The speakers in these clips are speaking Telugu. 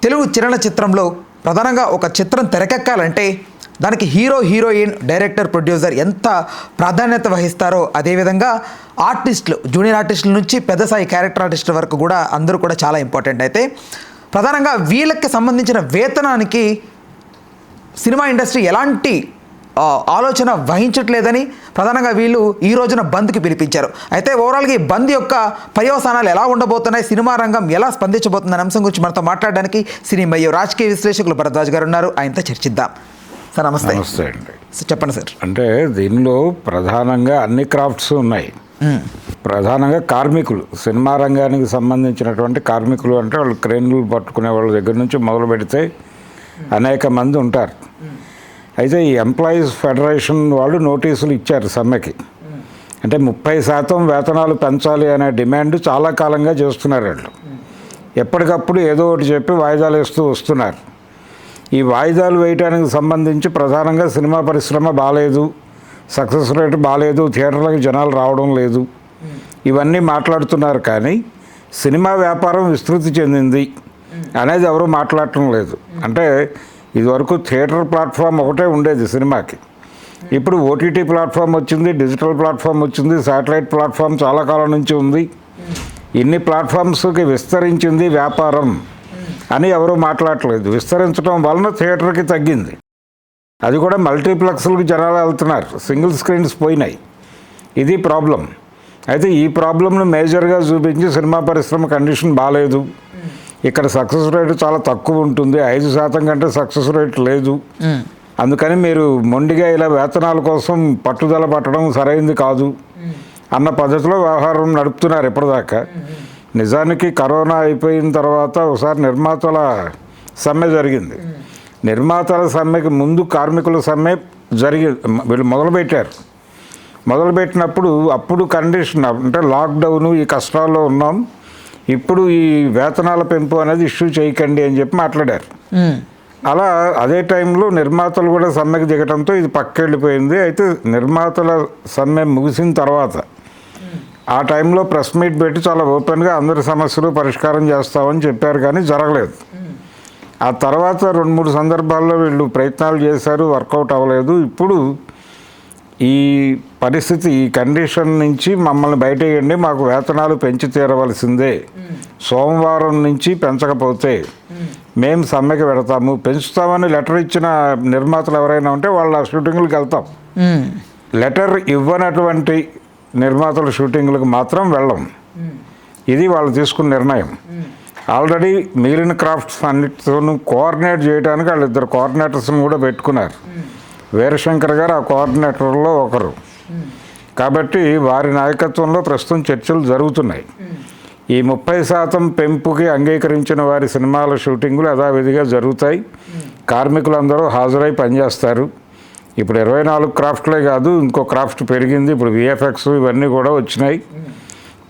తెలుగు చలనచిత్రంలో ప్రధానంగా ఒక చిత్రం తెరకెక్కాలంటే దానికి హీరో హీరోయిన్ డైరెక్టర్ ప్రొడ్యూసర్ ఎంత ప్రాధాన్యత వహిస్తారో అదేవిధంగా ఆర్టిస్టులు జూనియర్ ఆర్టిస్టుల నుంచి పెద్ద స్థాయి క్యారెక్టర్ ఆర్టిస్టుల వరకు కూడా అందరూ కూడా చాలా ఇంపార్టెంట్. అయితే ప్రధానంగా వీళ్ళకి సంబంధించిన వేతనానికి సినిమా ఇండస్ట్రీ ఎలాంటి ఆలోచన వహించట్లేదని ప్రధానంగా వీళ్ళు ఈ రోజున బంద్కి పిలిపించారు. అయితే ఓవరాల్గా ఈ బంద్ యొక్క పర్యవసానాలు ఎలా ఉండబోతున్నాయి, సినిమా రంగం ఎలా స్పందించబోతుందనే అంశం గురించి మనతో మాట్లాడడానికి సినీ మరియు రాజకీయ విశ్లేషకులు భరద్వాజ్ గారు ఉన్నారు. ఆయనతో చర్చిద్దాం. సార్ నమస్తే. నమస్తే అండి. చెప్పండి సార్. అంటే దీనిలో ప్రధానంగా అన్ని క్రాఫ్ట్స్ ఉన్నాయి. ప్రధానంగా కార్మికులు, సినిమా రంగానికి సంబంధించినటువంటి కార్మికులు అంటే వాళ్ళు క్రేన్లు పట్టుకునే వాళ్ళ దగ్గర నుంచి మొదలు పెడితే అనేక మంది ఉంటారు. అయితే ఈ ఎంప్లాయీస్ ఫెడరేషన్ వాళ్ళు నోటీసులు ఇచ్చారు సమ్మెకి. అంటే 30% వేతనాలు పెంచాలి అనే డిమాండ్ చాలా కాలంగా చేస్తున్నారు వాళ్ళు. ఎప్పటికప్పుడు ఏదో ఒకటి చెప్పి వాయిదాలు వేస్తూ వస్తున్నారు. ఈ వాయిదాలు వేయడానికి సంబంధించి ప్రధానంగా సినిమా పరిశ్రమ బాగాలేదు, సక్సెస్ రేట్ బాగాలేదు, థియేటర్లకు జనాలు రావడం లేదు, ఇవన్నీ మాట్లాడుతున్నారు. కానీ సినిమా వ్యాపారం విస్తృతి చెందింది అనేది ఎవరు మాట్లాడటం లేదు. అంటే ఇదివరకు థియేటర్ ప్లాట్ఫామ్ ఒకటే ఉండేది సినిమాకి. ఇప్పుడు ఓటీటీ ప్లాట్ఫామ్ వచ్చింది, డిజిటల్ ప్లాట్ఫామ్ వచ్చింది, శాటిలైట్ ప్లాట్ఫామ్ చాలా కాలం నుంచి ఉంది. ఇన్ని ప్లాట్ఫామ్స్కి విస్తరించింది వ్యాపారం అని ఎవరు మాట్లాడట్లేదు. విస్తరించడం వలన థియేటర్కి తగ్గింది. అది కూడా మల్టీప్లెక్స్లకు జనాలు వెళ్తున్నారు, సింగిల్ స్క్రీన్స్ పోయినాయి. ఇది ప్రాబ్లం. అయితే ఈ ప్రాబ్లంను మేజర్గా చూపించి సినిమా పరిశ్రమ కండిషన్ బాగాలేదు, ఇక్కడ సక్సెస్ రేటు చాలా తక్కువ ఉంటుంది, 5% కంటే సక్సెస్ రేట్ లేదు, అందుకని మీరు మొండిగా ఇలా వేతనాల కోసం పట్టుదల పట్టడం సరైంది కాదు అన్న పద్ధతిలో వ్యవహారం నడుపుతున్నారు ఇప్పటిదాకా. నిజానికి కరోనా అయిపోయిన తర్వాత ఒకసారి నిర్మాతల సమ్మె జరిగింది. నిర్మాతల సమ్మెకి ముందు కార్మికుల సమ్మె వీళ్ళు మొదలుపెట్టారు. మొదలుపెట్టినప్పుడు అప్పుడు కండిషన్ అంటే లాక్డౌను, ఈ కష్టాల్లో ఉన్నాం, ఇప్పుడు ఈ వేతనాల పెంపు అనేది ఇష్యూ చేయకండి అని చెప్పి మాట్లాడారు. అలా అదే టైంలో నిర్మాతలు కూడా సమ్మెకి దిగడంతో ఇది పక్కెళ్ళిపోయింది. అయితే నిర్మాతల సమ్మె ముగిసిన తర్వాత ఆ టైంలో ప్రెస్ మీట్ పెట్టి చాలా ఓపెన్గా అందరి సమస్యలు పరిష్కారం చేస్తామని చెప్పారు, కానీ జరగలేదు. ఆ తర్వాత 2-3 సందర్భాల్లో వీళ్ళు ప్రయత్నాలు చేశారు, వర్కౌట్ అవ్వలేదు. ఇప్పుడు ఈ పరిస్థితి, ఈ కండిషన్ నుంచి మమ్మల్ని బయటేయండి, మాకు వేతనాలు పెంచి తీరవలసిందే, సోమవారం నుంచి పెంచకపోతే మేము సమ్మెకి పెడతాము, పెంచుతామని లెటర్ ఇచ్చిన నిర్మాతలు ఎవరైనా ఉంటే వాళ్ళ షూటింగ్లకు వెళ్తాం. లెటర్ ఇవ్వనటువంటి నిర్మాతల షూటింగ్లకు మాత్రం వెళ్ళం. ఇది వాళ్ళు తీసుకున్న నిర్ణయం. ఆల్రెడీ మిగిలిన క్రాఫ్ట్స్ అన్నిటితోనూ కోఆర్డినేట్ చేయడానికి వాళ్ళిద్దరు కోఆర్డినేటర్స్ని కూడా పెట్టుకున్నారు. వీరశంకర్ గారు ఆ కోఆర్డినేటర్లో ఒకరు. కాబట్టి వారి నాయకత్వంలో ప్రస్తుతం చర్చలు జరుగుతున్నాయి. ఈ 30% పెంపుకి అంగీకరించిన వారి సినిమాల షూటింగులు యథావిధిగా జరుగుతాయి. కార్మికులందరూ హాజరై పనిచేస్తారు. ఇప్పుడు 24 క్రాఫ్ట్లే కాదు, ఇంకో క్రాఫ్ట్ పెరిగింది. ఇప్పుడు విఎఫ్ఎక్స్ ఇవన్నీ కూడా వచ్చినాయి.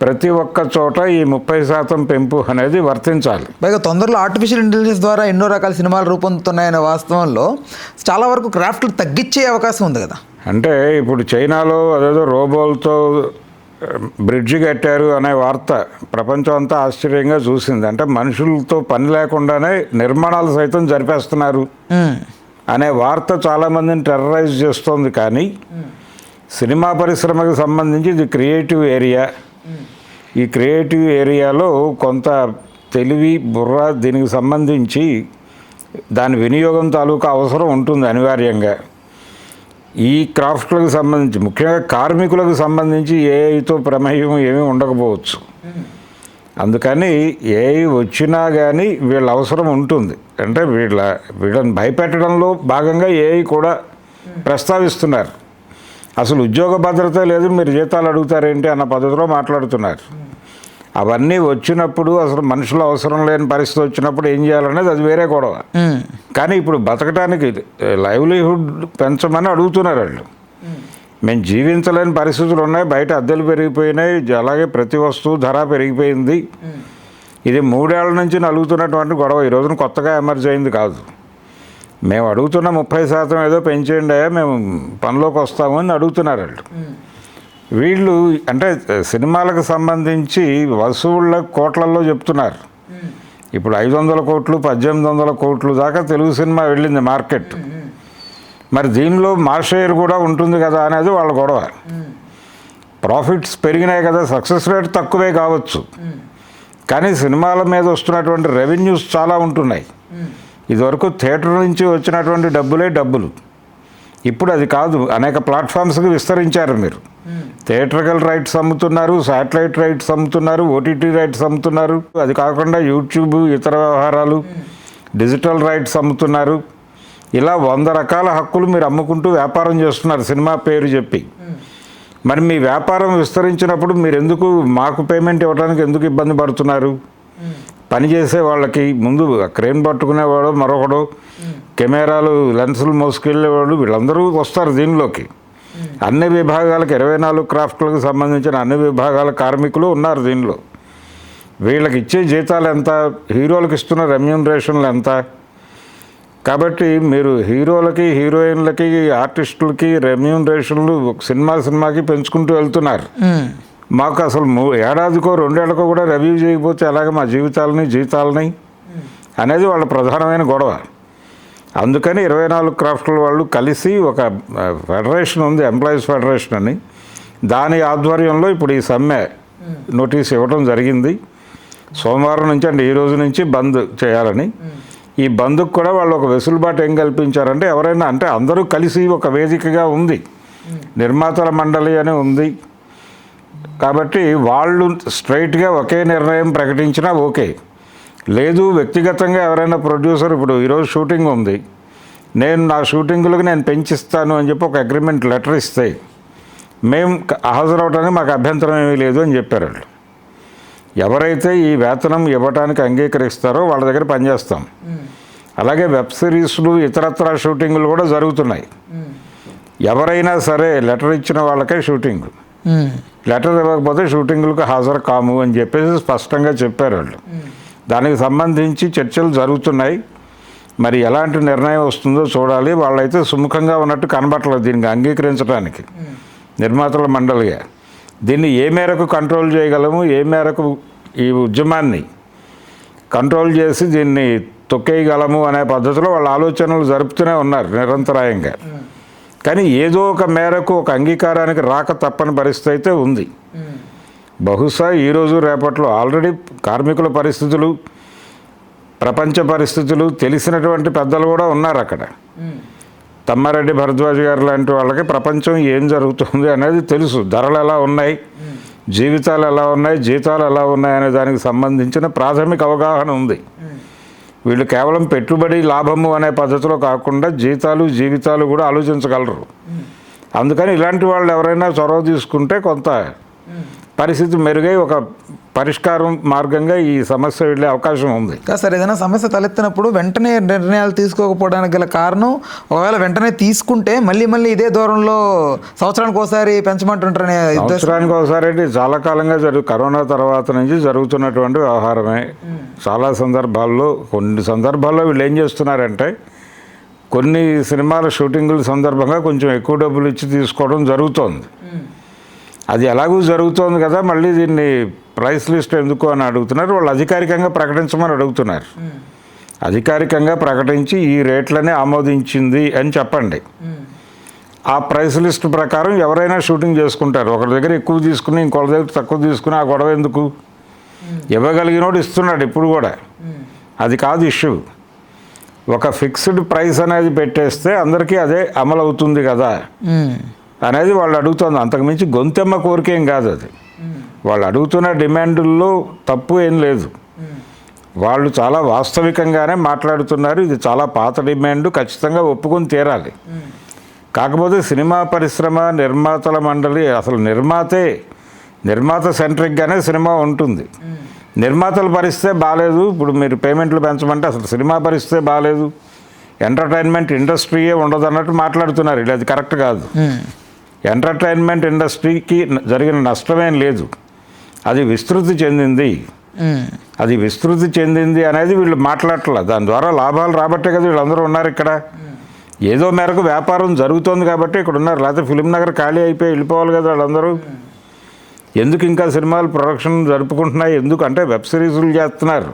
ప్రతి ఒక్క చోట ఈ 30% పెంపు అనేది వర్తించాలి. పైగా తొందరలో ఆర్టిఫిషియల్ ఇంటెలిజెన్స్ ద్వారా ఎన్నో రకాల సినిమాలు రూపొందుతున్నాయనే వాస్తవంలో చాలా వరకు క్రాఫ్ట్లు తగ్గించే అవకాశం ఉంది కదా. అంటే ఇప్పుడు చైనాలో అదేదో రోబోలతో బ్రిడ్జి కట్టారు అనే వార్త ప్రపంచం అంతా ఆశ్చర్యంగా చూసింది. అంటే మనుషులతో పని లేకుండానే నిర్మాణాలు సైతం జరిపేస్తున్నారు అనే వార్త చాలామందిని టెర్రరైజ్ చేస్తోంది. కానీ సినిమా పరిశ్రమకు సంబంధించి ఇది క్రియేటివ్ ఏరియా. ఈ క్రియేటివ్ ఏరియాలో కొంత తెలివి, బుర్ర దీనికి సంబంధించి దాని వినియోగం తాలూకా అవసరం ఉంటుంది అనివార్యంగా. ఈ క్రాఫ్ట్లకు సంబంధించి ముఖ్యంగా కార్మికులకు సంబంధించి ఏఐతో ప్రమేయం ఏమీ ఉండకపోవచ్చు. అందుకని ఏఐ వచ్చినా కానీ వీళ్ళ అవసరం ఉంటుంది. అంటే వీళ్ళని భయపెట్టడంలో భాగంగా ఏఐ కూడా ప్రస్తావిస్తున్నారు. అసలు ఉద్యోగ భద్రత లేదు, మీరు జీతాలు అడుగుతారేంటి అన్న పద్ధతిలో మాట్లాడుతున్నారు. అవన్నీ వచ్చినప్పుడు అసలు మనుషుల అవసరం లేని పరిస్థితి వచ్చినప్పుడు ఏం చేయాలనేది అది వేరే గొడవ. కానీ ఇప్పుడు బతకడానికి లైవ్లీహుడ్ పెంచమని అడుగుతున్నారు వాళ్ళు. మేము జీవించలేని పరిస్థితులు ఉన్నాయి, బయట అద్దెలు పెరిగిపోయినాయి, అలాగే ప్రతి వస్తువు ధర పెరిగిపోయింది. ఇది 3 ఏళ్ల నుంచి నలుగుతున్నటువంటి గొడవ, ఈ రోజున కొత్తగా ఎమర్జ్ అయింది కాదు. మేము అడుగుతున్న 30% ఏదో పెంచేయండి అయ్యా, మేము పనిలోకి వస్తామని అడుగుతున్నారు వాళ్ళు. వీళ్ళు అంటే సినిమాలకు సంబంధించి వసూళ్ళ కోట్లల్లో చెప్తున్నారు. ఇప్పుడు 500 కోట్లు 1800 కోట్లు దాకా తెలుగు సినిమా వెళ్ళింది మార్కెట్. మరి దీనిలో మా షేర్ కూడా ఉంటుంది కదా అనేది వాళ్ళ గొడవ. ప్రాఫిట్స్ పెరిగినాయి కదా, సక్సెస్ రేట్ తక్కువే కావచ్చు, కానీ సినిమాల మీద వస్తున్నటువంటి రెవెన్యూస్ చాలా ఉంటున్నాయి. ఇదివరకు థియేటర్ నుంచి వచ్చినటువంటి డబ్బులు, ఇప్పుడు అది కాదు. అనేక ప్లాట్ఫామ్స్కి విస్తరించారు మీరు. థియేటర్కల్ రైట్స్ అమ్ముతున్నారు, శాటిలైట్ రైట్స్ అమ్ముతున్నారు, ఓటీటీ రైట్స్ అమ్ముతున్నారు. అది కాకుండా యూట్యూబ్, ఇతర వ్యవహారాలు, డిజిటల్ రైట్స్ అమ్ముతున్నారు. ఇలా 100 రకాల హక్కులు మీరు అమ్ముకుంటూ వ్యాపారం చేస్తున్నారు సినిమా పేరు చెప్పి. మరి మీ వ్యాపారం విస్తరించినప్పుడు మీరు ఎందుకు మాకు పేమెంట్ ఇవ్వడానికి ఎందుకు ఇబ్బంది పడుతున్నారు? పనిచేసే వాళ్ళకి ముందు క్రేన్ పట్టుకునేవాడు, మరొకడు కెమెరాలు లెన్సులు మోసుకెళ్ళేవాడు, వీళ్ళందరూ వస్తారు దీనిలోకి. అన్ని విభాగాలకు 24 క్రాఫ్ట్లకు సంబంధించిన అన్ని విభాగాల కార్మికులు ఉన్నారు దీనిలో. వీళ్ళకి ఇచ్చే జీతాలు ఎంత, హీరోలకు ఇస్తున్న రెమ్యూనరేషన్లు ఎంత? కాబట్టి మీరు హీరోలకి, హీరోయిన్లకి, ఆర్టిస్టులకి రెమ్యూనరేషన్లు సినిమాకి పెంచుకుంటూ వెళ్తున్నారు. మాకు అసలు ఏడాదికో 2 ఏళ్ళకో కూడా రివ్యూ చేయకపోతే ఎలాగ మా జీతాలని అనేది వాళ్ళ ప్రధానమైన గొడవ. అందుకని 24 క్రాఫ్ట్ల వాళ్ళు కలిసి ఒక ఫెడరేషన్ ఉంది, ఎంప్లాయీస్ ఫెడరేషన్ అని. దాని ఆధ్వర్యంలో ఇప్పుడు ఈ సమ్మె నోటీస్ ఇవ్వడం జరిగింది. సోమవారం నుంచి అంటే ఈ రోజు నుంచి బంద్ చేయాలని. ఈ బంద్కు కూడా వాళ్ళు ఒక వెసులుబాటు ఏం కల్పించారంటే, ఎవరైనా అంటే అందరూ కలిసి ఒక వేదికగా ఉంది, నిర్మాతల మండలి అని ఉంది. కాబట్టి వాళ్ళు స్ట్రైట్గా ఒకే నిర్ణయం ప్రకటించినా ఓకే. లేదు వ్యక్తిగతంగా ఎవరైనా ప్రొడ్యూసర్, ఇప్పుడు ఈరోజు షూటింగ్ ఉంది, నేను నా షూటింగులకు నేను పెంచిస్తాను అని చెప్పి ఒక అగ్రిమెంట్ లెటర్ ఇస్తే మేము హాజరవడానికి మాకు అభ్యంతరం ఏమీ లేదు అని చెప్పారు వాళ్ళు. ఎవరైతే ఈ వేతనం ఇవ్వడానికి అంగీకరిస్తారో వాళ్ళ దగ్గర పనిచేస్తాం. అలాగే వెబ్ సిరీస్లు, ఇతరత్ర షూటింగులు కూడా జరుగుతున్నాయి. ఎవరైనా సరే లెటర్ ఇచ్చిన వాళ్ళకే షూటింగ్, లెటర్ ఇవ్వకపోతే షూటింగులకు హాజరు కాము అని చెప్పేసి స్పష్టంగా చెప్పారు వాళ్ళు. దానికి సంబంధించి చర్చలు జరుగుతున్నాయి. మరి ఎలాంటి నిర్ణయం వస్తుందో చూడాలి. వాళ్ళైతే సుముఖంగా ఉన్నట్టు కనబట్టలేదు దీనికి అంగీకరించడానికి. నిర్మాతల మండలిగా దీన్ని ఏ మేరకు కంట్రోల్ చేయగలము, ఏ మేరకు ఈ ఉద్యమాన్ని కంట్రోల్ చేసి దీన్ని తొక్కేయగలము అనే పద్ధతిలో వాళ్ళ ఆలోచనలు జరుపుతూనే ఉన్నారు నిరంతరాయంగా. కానీ ఏదో ఒక మేరకు ఒక అంగీకారానికి రాక తప్పని పరిస్థితి అయితే ఉంది. బహుశా ఈరోజు రేపట్లో ఆల్రెడీ కార్మికుల పరిస్థితులు, ప్రపంచ పరిస్థితులు తెలిసినటువంటి పెద్దలు కూడా ఉన్నారు అక్కడ. తమ్మారెడ్డి భరద్వాజ్ గారు లాంటి వాళ్ళకి ప్రపంచం ఏం జరుగుతుంది అనేది తెలుసు. ధరలు ఎలా ఉన్నాయి, జీవితాలు ఎలా ఉన్నాయి, జీతాలు ఎలా ఉన్నాయి అనే దానికి సంబంధించిన ప్రాథమిక అవగాహన ఉంది. వీళ్ళు కేవలం పెట్టుబడి లాభము అనే పద్ధతిలో కాకుండా జీవితాలు కూడా ఆలోచించగలరు. అందుకని ఇలాంటి వాళ్ళు ఎవరైనా చొరవ తీసుకుంటే కొంత పరిస్థితి మెరుగై ఒక పరిష్కారం మార్గంగా ఈ సమస్య వెళ్ళే అవకాశం ఉంది. సార్, ఏదైనా సమస్య తలెత్తినప్పుడు వెంటనే నిర్ణయాలు తీసుకోకపోవడానికి గల కారణం, ఒకవేళ వెంటనే తీసుకుంటే మళ్ళీ ఇదే దూరంలో సంవత్సరానికి ఒకసారి పెంచమంటుంటారనే. సంవత్సరానికి ఒకసారి అంటే చాలా కాలంగా కరోనా తర్వాత నుంచి జరుగుతున్నటువంటి వ్యవహారమే. చాలా సందర్భాల్లో, కొన్ని సందర్భాల్లో వీళ్ళు ఏం చేస్తున్నారంటే కొన్ని సినిమాల షూటింగుల సందర్భంగా కొంచెం ఎక్కువ డబ్బులు ఇచ్చి తీసుకోవడం జరుగుతోంది. అది ఎలాగూ జరుగుతోంది కదా, మళ్ళీ దీన్ని ప్రైస్ లిస్ట్ ఎందుకు అని అడుగుతున్నారు. వాళ్ళు అధికారికంగా ప్రకటించమని అడుగుతున్నారు. అధికారికంగా ప్రకటించి ఈ రేట్లనే ఆమోదించింది అని చెప్పండి. ఆ ప్రైస్ లిస్ట్ ప్రకారం ఎవరైనా షూటింగ్ చేసుకుంటారు. ఒకరి దగ్గర ఎక్కువ తీసుకుని ఇంకొకరి దగ్గర తక్కువ తీసుకుని ఆ గొడవ ఎందుకు? ఇవ్వగలిగినోడు ఇస్తున్నాడు ఇప్పుడు కూడా, అది కాదు ఇష్యూ. ఒక ఫిక్స్డ్ ప్రైస్ అనేది పెట్టేస్తే అందరికీ అదే అమలు అవుతుంది కదా అనేది వాళ్ళు అడుగుతుంది. అంతకుమించి గొంతెమ్మ కోరికేం కాదు అది. వాళ్ళు అడుగుతున్న డిమాండుల్లో తప్పు ఏం లేదు. వాళ్ళు చాలా వాస్తవికంగానే మాట్లాడుతున్నారు. ఇది చాలా పాత డిమాండ్, ఖచ్చితంగా ఒప్పుకొని తీరాలి. కాకపోతే సినిమా పరిశ్రమ, నిర్మాతల మండలి, అసలు నిర్మాత సెంట్రిక్గానే సినిమా ఉంటుంది. నిర్మాతల పరిస్థితే బాగాలేదు. ఇప్పుడు మీరు పేమెంట్లు పెంచమంటే అసలు సినిమా పరిస్థితే బాగాలేదు, ఎంటర్టైన్మెంట్ ఇండస్ట్రీయే ఉండదు అన్నట్టు మాట్లాడుతున్నారు. ఇది అది కరెక్ట్ కాదు. ఎంటర్టైన్మెంట్ ఇండస్ట్రీకి జరిగిన నష్టమేం లేదు, అది విస్తృతి చెందింది అనేది వీళ్ళు మాట్లాడట్లేదు. దాని ద్వారా లాభాలు రాబట్టే కదా వీళ్ళందరూ ఉన్నారు ఇక్కడ. ఏదో మేరకు వ్యాపారం జరుగుతోంది కాబట్టి ఇక్కడ ఉన్నారు. లేకపోతే ఫిలిం నగర్ ఖాళీ అయిపోయి వెళ్ళిపోవాలి కదా వాళ్ళందరూ. ఎందుకు ఇంకా సినిమాలు ప్రొడక్షన్ జరుపుకుంటున్నాయి? ఎందుకు అంటే వెబ్ సిరీస్లు చేస్తున్నారు.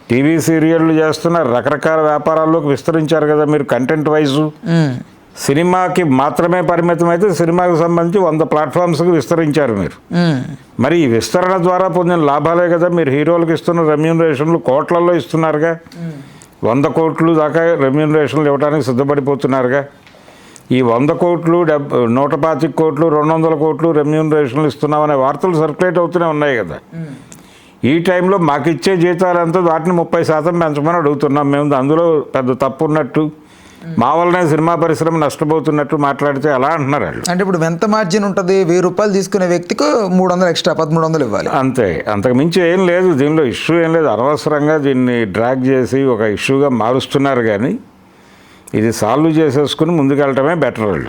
టీవీ సీరియళ్ళు చేస్తున్నారు, రకరకాల వ్యాపారాల్లోకి విస్తరించారు కదా మీరు కంటెంట్ వైజు. సినిమాకి మాత్రమే పరిమితం అయితే సినిమాకి సంబంధించి 100 ప్లాట్ఫామ్స్కి విస్తరించారు మీరు. మరి ఈ విస్తరణ ద్వారా పొందిన లాభాలే కదా మీరు హీరోలకు ఇస్తున్న రెమ్యూనరేషన్లు కోట్లలో ఇస్తున్నారుగా. 100 కోట్లు దాకా రెమ్యూనరేషన్లు ఇవ్వడానికి సిద్ధపడిపోతున్నారుగా. ఈ 100 కోట్లు 125 కోట్లు 200 కోట్లు రెమ్యూనరేషన్లు ఇస్తున్నామనే వార్తలు సర్క్యులేట్ అవుతూనే ఉన్నాయి కదా. ఈ టైంలో మాకు ఇచ్చే జీతాలంతా వాటిని 30% పెంచమని అడుగుతున్నాం మేము. అందులో పెద్ద తప్పు ఉన్నట్టు, మా వల్లనే సినిమా పరిశ్రమ నష్టపోతున్నట్టు మాట్లాడితే ఎలా అంటున్నారు వాళ్ళు. అంటే ఇప్పుడు ఎంత మార్జిన్ ఉంటుంది? 1000 రూపాయలు తీసుకునే వ్యక్తికి 300 ఎక్స్ట్రా 1300 ఇవ్వాలి అంతే, అంతకు మించి ఏం లేదు. దీనిలో ఇష్యూ ఏం లేదు. అనవసరంగా దీన్ని డ్రాగ్ చేసి ఒక ఇష్యూగా మారుస్తున్నారు. కానీ ఇది సాల్వ్ చేసేసుకుని ముందుకెళ్ళటమే బెటర్ వాళ్ళు.